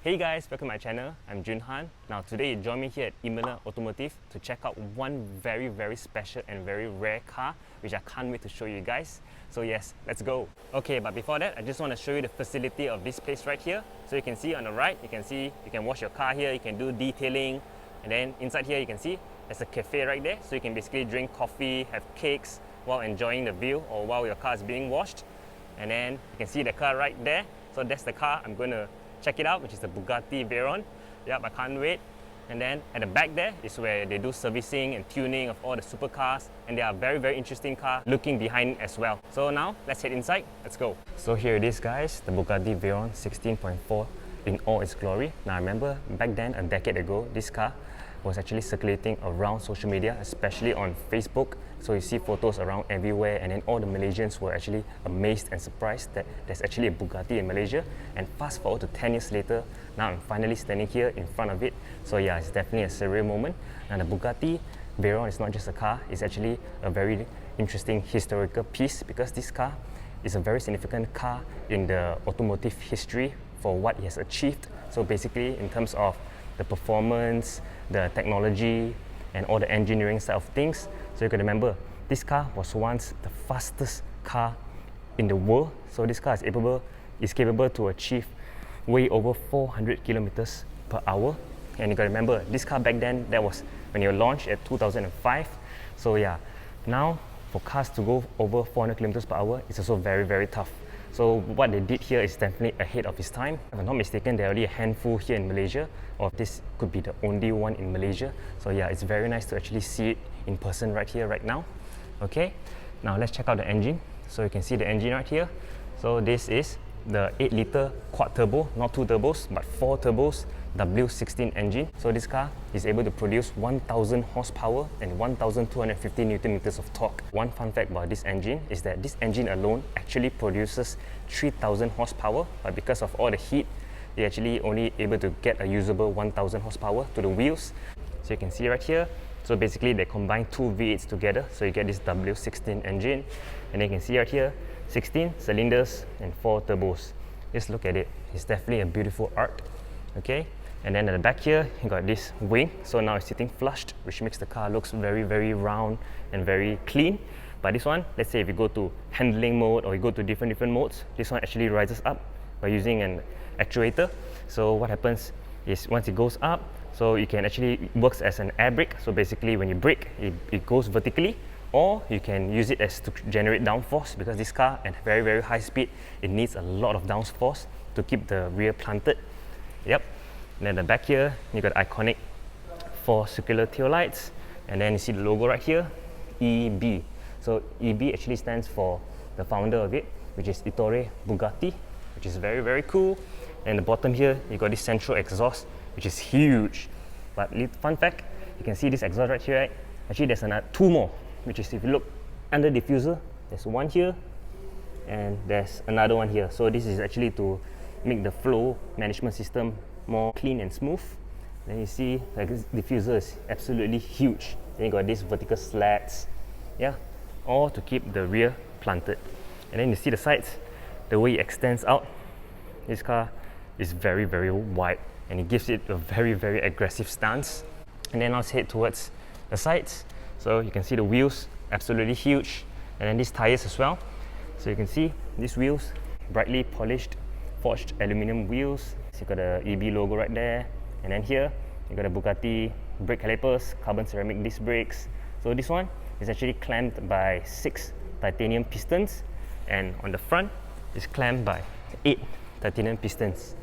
Hey guys, welcome to my channel. I'm Junhan. Now today you join me here at Imola Automotive to check out one very special and very rare car which I can't wait to show you guys. So yes, let's go. Okay, but before that, I just want to show you the facility of this place right here. So you can see on the right, you can wash your car here, you can do detailing, and then inside here you can see there's a cafe right there. So you can basically drink coffee, have cakes while enjoying the view or while your car is being washed. And then you can see the car right there. So that's the car I'm going to check it out, which is the Bugatti Veyron. Yep, I can't wait. And then at the back there is where they do servicing and tuning of all the supercars, and they are very interesting car looking behind as well. So now let's head inside. Let's go. So here it is, guys, the Bugatti Veyron 16.4 in all its glory. Now I remember back then, a decade ago, this car was actually circulating around social media, especially on Facebook. So you see photos around everywhere, and then all the Malaysians were actually amazed and surprised that there's actually a Bugatti in Malaysia. And fast forward to 10 years later, now I'm finally standing here in front of it. So yeah, it's definitely a surreal moment. And the Bugatti Veyron is not just a car, it's actually a very interesting historical piece, because this car is a very significant car in the automotive history for what it has achieved. So basically in terms of the performance, the technology, and all the engineering side of things. So you can remember, this car was once the fastest car in the world. So this car is capable to achieve way over 400 kilometers per hour. And you can remember, this car back then, that was when it launched at 2005. So yeah, now for cars to go over 400 kilometers per hour, it's also very tough. So what they did here is definitely ahead of its time. If I'm not mistaken, there are only a handful here in Malaysia, or this could be the only one in Malaysia. So yeah, it's very nice to actually see it in person right here, right now. Okay, now let's check out the engine. So you can see the engine right here. So this is the 8-litre quad turbo, not 2 turbos, but 4 turbos, W16 engine. So this car is able to produce 1000 horsepower and 1250 Newton meters of torque. One fun fact about this engine is that this engine alone actually produces 3000 horsepower, but because of all the heat, they actually only able to get a usable 1000 horsepower to the wheels. So you can see right here, so basically they combine two V8s together, so you get this W16 engine. And then you can see right here, 16 cylinders and 4 turbos. Just look at it, it's definitely a beautiful art. Okay, and then at the back here, you got this wing. So now it's sitting flushed, which makes the car looks very round and very clean. But this one, let's say if you go to handling mode or you go to different modes, this one actually rises up by using an actuator. So what happens is once it goes up, so it can actually works as an air brake. So basically when you brake, it goes vertically, or you can use it as to generate downforce, because this car at very high speed, it needs a lot of downforce to keep the rear planted. Yep. And then the back here, you got iconic 4 circular tail lights, and then you see the logo right here, EB. So EB actually stands for the founder of it, which is Ettore Bugatti, which is very cool. And the bottom here, you got this central exhaust, which is huge. But fun fact, you can see this exhaust right here, right? Actually there's another 2 more, which is, if you look under diffuser, there's one here and there's another one here. So this is actually to make the flow management system more clean and smooth. Then you see like this diffuser is absolutely huge. Then you got these vertical slats, yeah, all to keep the rear planted. And then you see the sides, the way it extends out. This car is very wide, and it gives it a very aggressive stance. And then let's head towards the sides. So you can see the wheels, absolutely huge, and then these tires as well. So you can see these wheels, brightly polished forged aluminium wheels. So you got the EB logo right there, and then here you got the Bugatti brake calipers, carbon ceramic disc brakes. So this one is actually clamped by 6 titanium pistons, and on the front is clamped by 8 titanium pistons.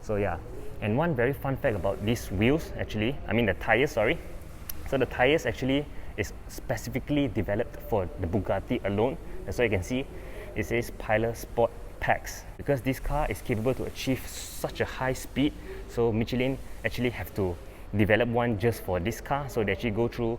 So yeah, and one very fun fact about these wheels, actually, I mean the tires, sorry. So the tires actually is specifically developed for the Bugatti alone. That's why you can see it says Pilot Sport Packs, because this car is capable to achieve such a high speed. So Michelin actually have to develop one just for this car. So they actually go through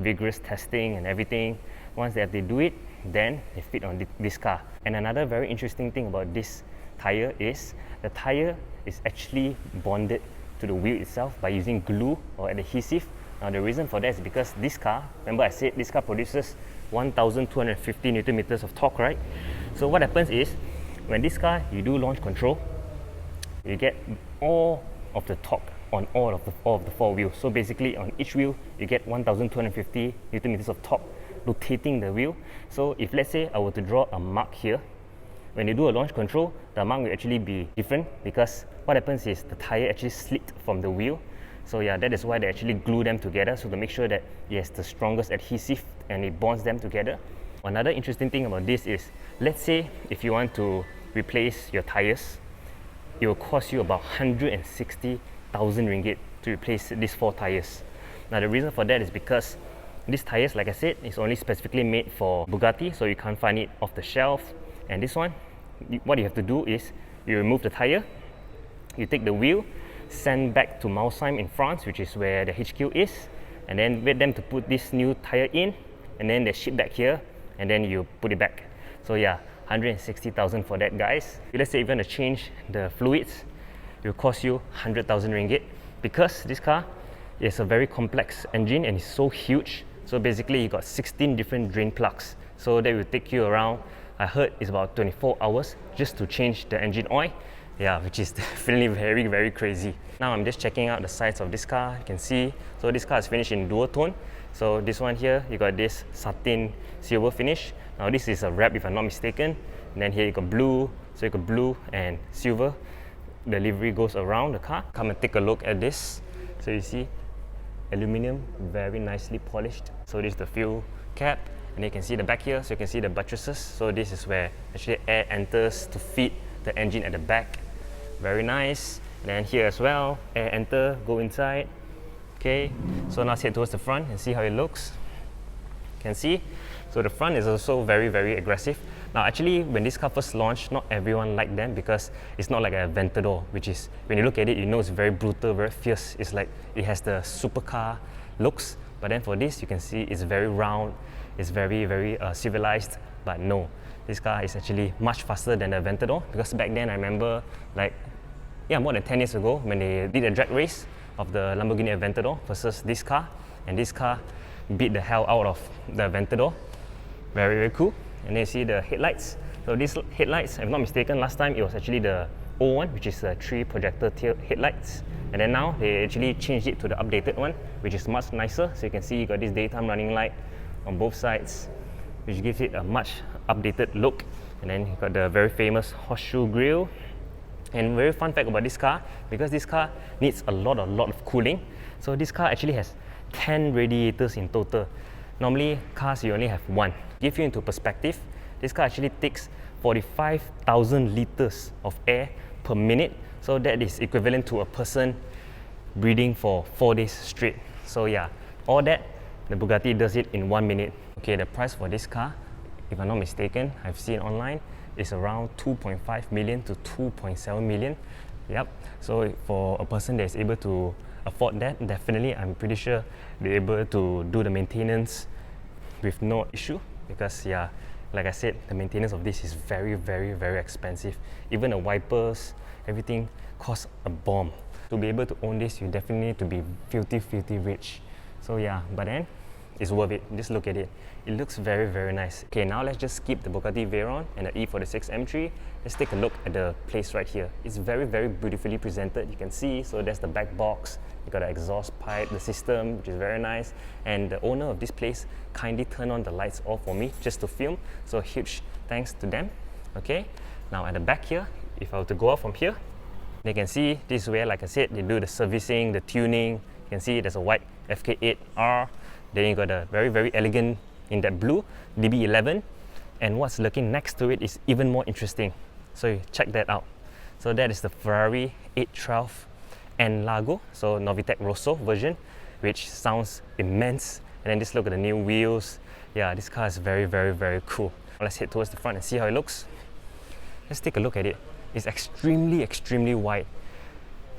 vigorous testing and everything. Once they have to do it, then they fit on this car. And another very interesting thing about this tire is the tire is actually bonded to the wheel itself by using glue or adhesive. Now the reason for that is because this car, remember I said this car produces 1250 Newton meters of torque, right? So what happens is, when this car, you do launch control, you get all of the torque on all of the four wheels. So basically on each wheel you get 1250 Newton meters of torque rotating the wheel. So if let's say I were to draw a mark here, when you do a launch control, the mark will actually be different because what happens is the tire actually slid from the wheel. So yeah, that is why they actually glue them together, so to make sure that it has the strongest adhesive and it bonds them together. Another interesting thing about this is, let's say if you want to replace your tires, it will cost you about 160,000 ringgit to replace these 4 tires. Now the reason for that is because these tires, like I said, is only specifically made for Bugatti, so you can't find it off the shelf. And this one, what you have to do is you remove the tire, you take the wheel, send back to Mausheim in France, which is where the HQ is, and then wait them to put this new tire in, and then they ship back here, and then you put it back. So yeah, 160,000 for that, guys. Let's say if you want to change the fluids, it will cost you 100,000 ringgit because this car is a very complex engine and it's so huge. So basically you got 16 different drain plugs. So that will take you around, I heard it's about 24 hours just to change the engine oil. Yeah, which is definitely very, very crazy. Now I'm just checking out the sides of this car. You can see, so this car is finished in dual tone. So this one here, you got this satin silver finish. Now this is a wrap if I'm not mistaken. And then here you got blue, so you got blue and silver. The livery goes around the car. Come and take a look at this. So you see, aluminium, very nicely polished. So this is the fuel cap. And you can see the back here, so you can see the buttresses. So this is where actually air enters to feed the engine at the back. Very nice. And then here as well, air enter, go inside. Okay, so now let's head towards the front and see how it looks. You can see, so the front is also very, very aggressive. Now actually, when this car first launched, not everyone liked them because it's not like a Aventador, which is, when you look at it, you know it's very brutal, very fierce. It's like, it has the supercar looks. But then for this, you can see it's very round, it's very, very civilized. But no, this car is actually much faster than the Aventador, because back then I remember, like, yeah, more than 10 years ago when they did a drag race of the Lamborghini Aventador versus this car, and this car beat the hell out of the Aventador. Very, very cool. And then you see the headlights. So these headlights, if I'm not mistaken, last time it was actually the old one, which is the 3 projector tail headlights. And then now they actually changed it to the updated one, which is much nicer. So you can see you got this daytime running light on both sides, which gives it a much updated look. And then you got the very famous horseshoe grille. And very fun fact about this car, because this car needs a lot of cooling. So this car actually has 10 radiators in total. Normally cars you only have 1. To give you into perspective, this car actually takes 45,000 liters of air per minute. So that is equivalent to a person breathing for 4 days straight. So yeah, all that, the Bugatti does it in 1 minute. Okay, the price for this car, if I'm not mistaken, I've seen online, is around 2.5 million to 2.7 million. Yep. So for a person that is able to afford that, definitely I'm pretty sure they're able to do the maintenance with no issue, because yeah, like I said, the maintenance of this is very, very, very expensive. Even the wipers, everything costs a bomb. To be able to own this, you definitely need to be filthy rich. So yeah, but then it's worth it. Just look at it. It looks very, very nice. Okay, now let's just skip the Bugatti Veyron and the E46 M3. Let's take a look at the place right here. It's very, very beautifully presented. You can see, so that's the back box. You got the exhaust pipe, the system, which is very nice. And the owner of this place kindly turned on the lights off for me just to film. So huge thanks to them. Okay, now at the back here, if I were to go out from here, you can see this is where, like I said, they do the servicing, the tuning. You can see there's a white FK8R. Then you got a very, very elegant in that blue DB11, and what's looking next to it is even more interesting. So you check that out. So that is the Ferrari 812 Lago, so Novitec Rosso version, which sounds immense. And then just look at the new wheels. Yeah, this car is very, very, very cool. Let's head towards the front and see how it looks. Let's take a look at it. It's extremely, extremely wide.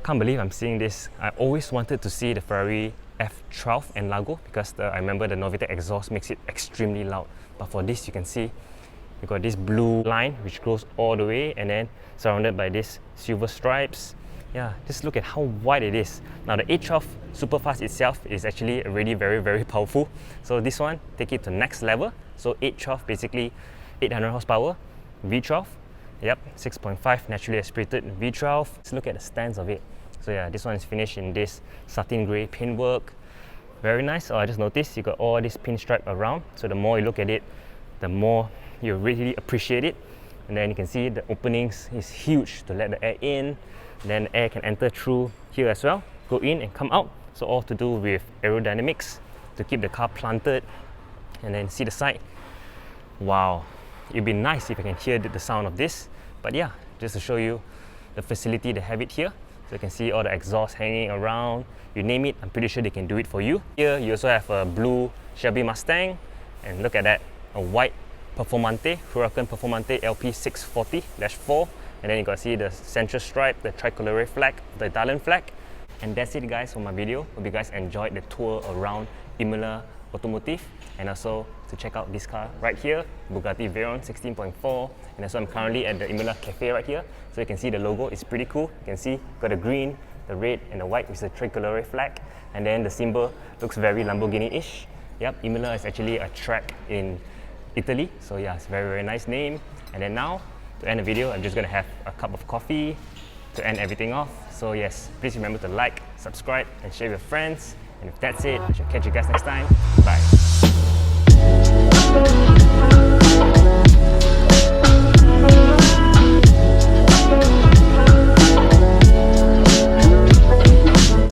Can't believe I'm seeing this. I always wanted to see the Ferrari F12 Lago because I remember the Novitec exhaust makes it extremely loud. But for this, you can see you got this blue line which goes all the way, and then surrounded by these silver stripes. Yeah, just look at how wide it is. Now the 812 Superfast itself is actually already very, very powerful. So this one, take it to next level. So 812 basically 800 horsepower, V12. Yep, 6.5 naturally aspirated V12. Let's look at the stance of it. So yeah, this one is finished in this satin grey paintwork. Very nice. Oh, I just noticed you got all this pinstripe around. So the more you look at it, the more you really appreciate it. And then you can see the openings is huge to let the air in. Then air can enter through here as well, go in and come out. So all to do with aerodynamics to keep the car planted. And then see the side. Wow, it'd be nice if I can hear the sound of this. But yeah, just to show you the facility they have it here. So you can see all the exhaust hanging around. You name it, I'm pretty sure they can do it for you. Here you also have a blue Shelby Mustang. And look at that, a white Performante, Huracan Performante LP640-4. And then you got to see the central stripe, the tricolore flag, the Italian flag. And that's it guys for my video. Hope you guys enjoyed the tour around Imola Automotive. And also to check out this car right here, Bugatti Veyron 16.4. And also I'm currently at the Imola Cafe right here. So you can see the logo is pretty cool. You can see got the green, the red and the white with the tricolore flag. And then the symbol looks very Lamborghini-ish. Yep, Imola is actually a track in Italy. So yeah, it's a very, very nice name. And then now, to end the video, I'm just gonna have a cup of coffee to end everything off. So yes, please remember to like, subscribe and share with your friends. And if that's it, I shall catch you guys next time. Bye.